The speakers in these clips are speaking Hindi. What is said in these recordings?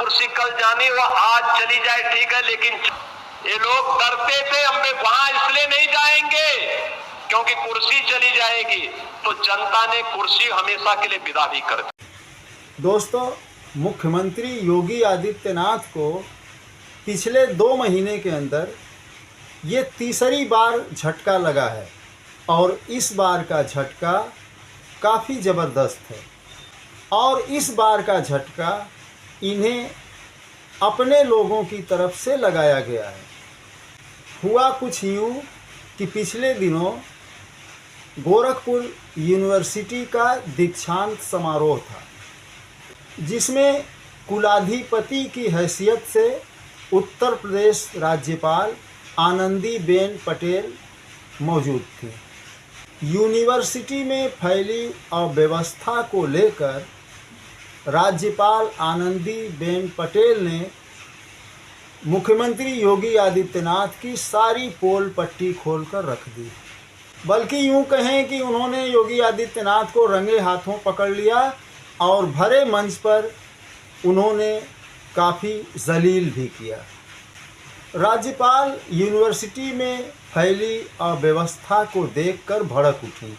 कुर्सी कल जानी वो आज चली जाए ठीक है, लेकिन ये लोग डरते थे हम वहां इसलिए नहीं जाएंगे क्योंकि कुर्सी चली जाएगी, तो जनता ने कुर्सी हमेशा के लिए विदा भी कर दी। दोस्तों, मुख्यमंत्री योगी आदित्यनाथ को पिछले 2 महीने के अंदर ये तीसरी बार झटका लगा है और इस बार का झटका काफ़ी ज़बरदस्त है। और इस बार का झटका इन्हें अपने लोगों की तरफ से लगाया गया है। हुआ कुछ यूँ कि पिछले दिनों गोरखपुर यूनिवर्सिटी का दीक्षांत समारोह था, जिसमें कुलाधिपति की हैसियत से उत्तर प्रदेश राज्यपाल आनंदीबेन पटेल मौजूद थी। यूनिवर्सिटी में फैली अव्यवस्था को लेकर राज्यपाल आनंदीबेन पटेल ने मुख्यमंत्री योगी आदित्यनाथ की सारी पोल पट्टी खोलकर रख दी। बल्कि यूँ कहें कि उन्होंने योगी आदित्यनाथ को रंगे हाथों पकड़ लिया और भरे मंच पर उन्होंने काफ़ी जलील भी किया। राज्यपाल यूनिवर्सिटी में फैली अव्यवस्था को देखकर भड़क उठी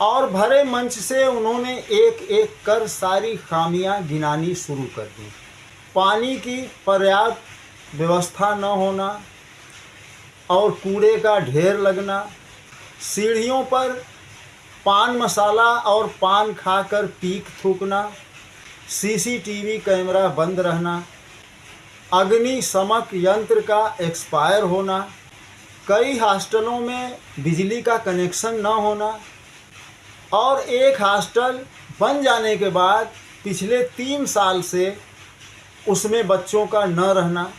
और भरे मंच से उन्होंने एक एक कर सारी खामियां गिनानी शुरू कर दी। पानी की पर्याप्त व्यवस्था न होना और कूड़े का ढेर लगना, सीढ़ियों पर पान मसाला और पान खाकर पीक थूकना, सीसीटीवी कैमरा बंद रहना, अग्निशमक यंत्र का एक्सपायर होना, कई हॉस्टलों में बिजली का कनेक्शन न होना और एक हॉस्टल बन जाने के बाद पिछले 3 साल से उसमें बच्चों का न रहना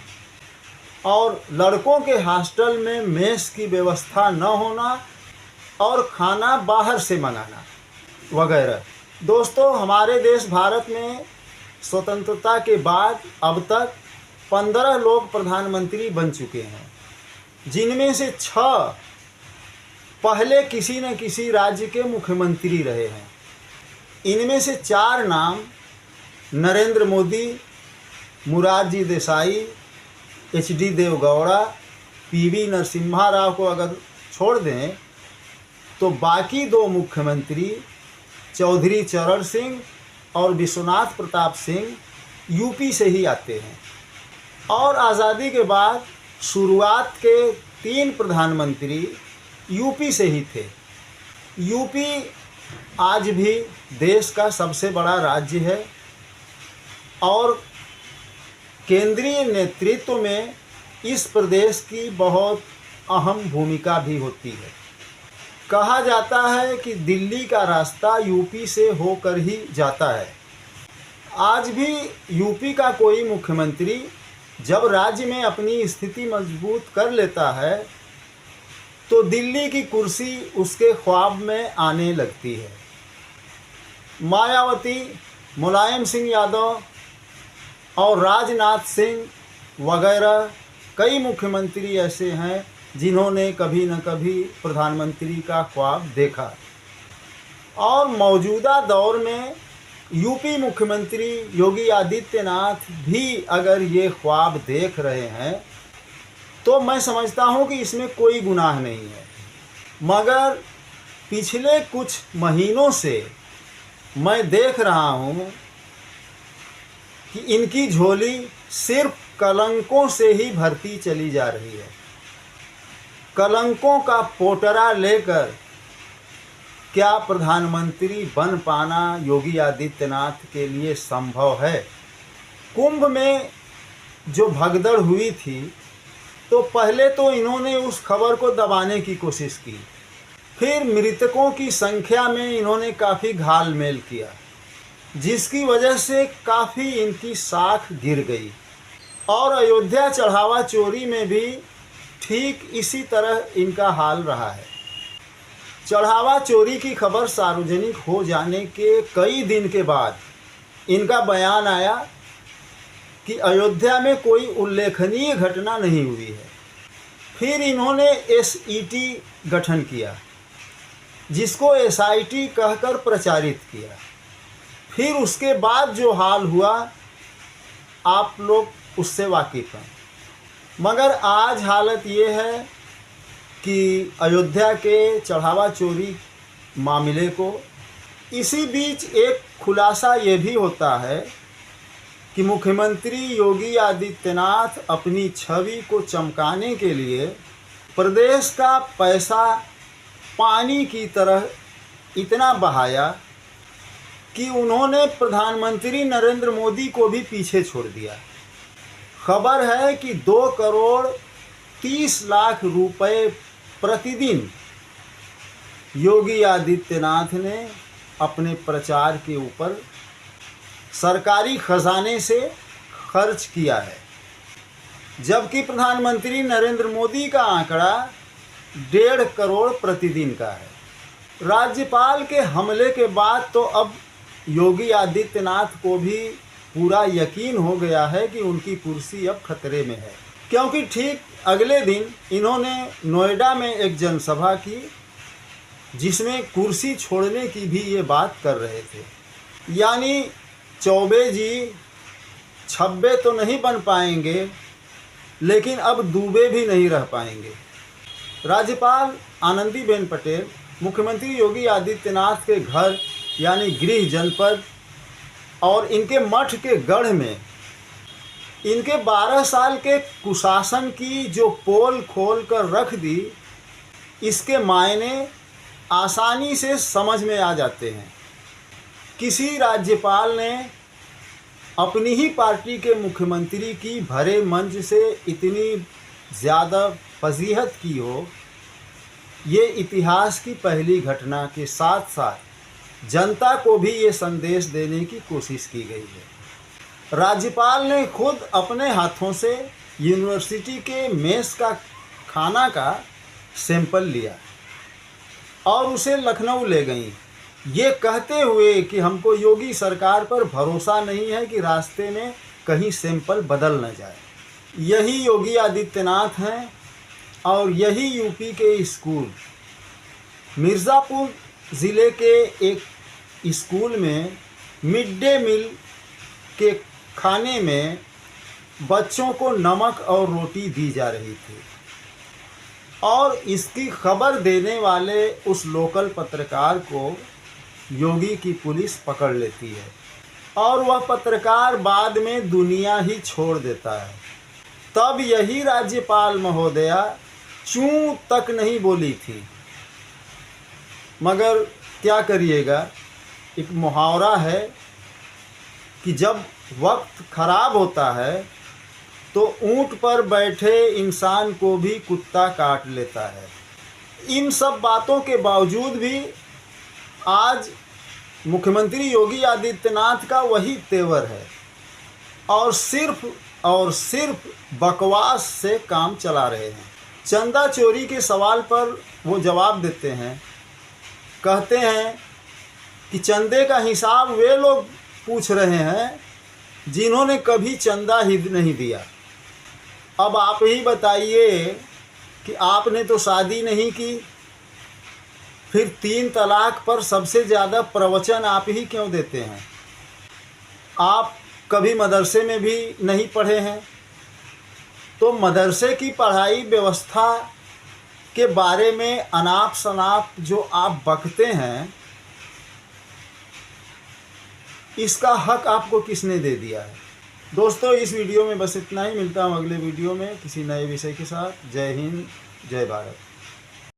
और लड़कों के हॉस्टल में मेस की व्यवस्था न होना और खाना बाहर से मंगाना वगैरह। दोस्तों, हमारे देश भारत में स्वतंत्रता के बाद अब तक 15 लोग प्रधानमंत्री बन चुके हैं, जिनमें से 6 पहले किसी न किसी राज्य के मुख्यमंत्री रहे हैं। इनमें से 4 नाम नरेंद्र मोदी, मोरारजी देसाई, HD देवगौड़ा, PV नरसिम्हा राव को अगर छोड़ दें तो बाकी 2 मुख्यमंत्री चौधरी चरण सिंह और विश्वनाथ प्रताप सिंह यूपी से ही आते हैं। और आज़ादी के बाद शुरुआत के 3 प्रधानमंत्री यूपी से ही थे। यूपी आज भी देश का सबसे बड़ा राज्य है और केंद्रीय नेतृत्व में इस प्रदेश की बहुत अहम भूमिका भी होती है। कहा जाता है कि दिल्ली का रास्ता यूपी से होकर ही जाता है। आज भी यूपी का कोई मुख्यमंत्री जब राज्य में अपनी स्थिति मजबूत कर लेता है तो दिल्ली की कुर्सी उसके ख्वाब में आने लगती है। मायावती, मुलायम सिंह यादव और राजनाथ सिंह वगैरह कई मुख्यमंत्री ऐसे हैं जिन्होंने कभी न कभी प्रधानमंत्री का ख्वाब देखा। और मौजूदा दौर में यूपी मुख्यमंत्री योगी आदित्यनाथ भी अगर ये ख्वाब देख रहे हैं तो मैं समझता हूँ कि इसमें कोई गुनाह नहीं है। मगर पिछले कुछ महीनों से मैं देख रहा हूँ कि इनकी झोली सिर्फ कलंकों से ही भरती चली जा रही है। कलंकों का पोटरा लेकर क्या प्रधानमंत्री बन पाना योगी आदित्यनाथ के लिए संभव है? कुंभ में जो भगदड़ हुई थी तो पहले तो इन्होंने उस खबर को दबाने की कोशिश की, फिर मृतकों की संख्या में इन्होंने काफ़ी घालमेल किया, जिसकी वजह से काफ़ी इनकी साख गिर गई। और अयोध्या चढ़ावा चोरी में भी ठीक इसी तरह इनका हाल रहा है। चढ़ावा चोरी की खबर सार्वजनिक हो जाने के कई दिन के बाद इनका बयान आया कि अयोध्या में कोई उल्लेखनीय घटना नहीं हुई है। फिर इन्होंने SET गठन किया, जिसको SIT कहकर प्रचारित किया। फिर उसके बाद जो हाल हुआ आप लोग उससे वाकिफ़ हैं। मगर आज हालत ये है कि अयोध्या के चढ़ावा चोरी मामले को, इसी बीच एक खुलासा ये भी होता है कि मुख्यमंत्री योगी आदित्यनाथ अपनी छवि को चमकाने के लिए प्रदेश का पैसा पानी की तरह इतना बहाया कि उन्होंने प्रधानमंत्री नरेंद्र मोदी को भी पीछे छोड़ दिया। खबर है कि 2 करोड़ 30 लाख रुपए प्रतिदिन योगी आदित्यनाथ ने अपने प्रचार के ऊपर सरकारी खजाने से खर्च किया है, जबकि प्रधानमंत्री नरेंद्र मोदी का आंकड़ा 1.5 करोड़ प्रतिदिन का है। राज्यपाल के हमले के बाद तो अब योगी आदित्यनाथ को भी पूरा यकीन हो गया है कि उनकी कुर्सी अब खतरे में है, क्योंकि ठीक अगले दिन इन्होंने नोएडा में एक जनसभा की जिसमें कुर्सी छोड़ने की भी ये बात कर रहे थे। यानी चौबे जी छब्बे तो नहीं बन पाएंगे, लेकिन अब दूबे भी नहीं रह पाएंगे। राज्यपाल आनंदीबेन पटेल मुख्यमंत्री योगी आदित्यनाथ के घर यानी गृह जनपद और इनके मठ के गढ़ में इनके 12 साल के कुशासन की जो पोल खोल कर रख दी, इसके मायने आसानी से समझ में आ जाते हैं। किसी राज्यपाल ने अपनी ही पार्टी के मुख्यमंत्री की भरे मंच से इतनी ज़्यादा फजीहत की हो, ये इतिहास की पहली घटना के साथ साथ जनता को भी ये संदेश देने की कोशिश की गई है। राज्यपाल ने खुद अपने हाथों से यूनिवर्सिटी के मेस का खाना का सैंपल लिया और उसे लखनऊ ले गई, ये कहते हुए कि हमको योगी सरकार पर भरोसा नहीं है कि रास्ते में कहीं सैंपल बदल न जाए। यही योगी आदित्यनाथ हैं और यही यूपी के स्कूल। मिर्ज़ापुर ज़िले के एक स्कूल में मिड डे मील के खाने में बच्चों को नमक और रोटी दी जा रही थी और इसकी खबर देने वाले उस लोकल पत्रकार को योगी की पुलिस पकड़ लेती है और वह पत्रकार बाद में दुनिया ही छोड़ देता है। तब यही राज्यपाल महोदया चूं तक नहीं बोली थी। मगर क्या करिएगा, एक मुहावरा है कि जब वक्त ख़राब होता है तो ऊंट पर बैठे इंसान को भी कुत्ता काट लेता है। इन सब बातों के बावजूद भी आज मुख्यमंत्री योगी आदित्यनाथ का वही तेवर है और सिर्फ बकवास से काम चला रहे हैं। चंदा चोरी के सवाल पर वो जवाब देते हैं, कहते हैं कि चंदे का हिसाब वे लोग पूछ रहे हैं जिन्होंने कभी चंदा ही नहीं दिया। अब आप ही बताइए कि आपने तो शादी नहीं की, फिर 3 तलाक पर सबसे ज़्यादा प्रवचन आप ही क्यों देते हैं? आप कभी मदरसे में भी नहीं पढ़े हैं, तो मदरसे की पढ़ाई व्यवस्था के बारे में अनाप शनाप जो आप बकते हैं, इसका हक आपको किसने दे दिया है? दोस्तों, इस वीडियो में बस इतना ही। मिलता हूँ अगले वीडियो में किसी नए विषय के साथ। जय हिंद, जय भारत।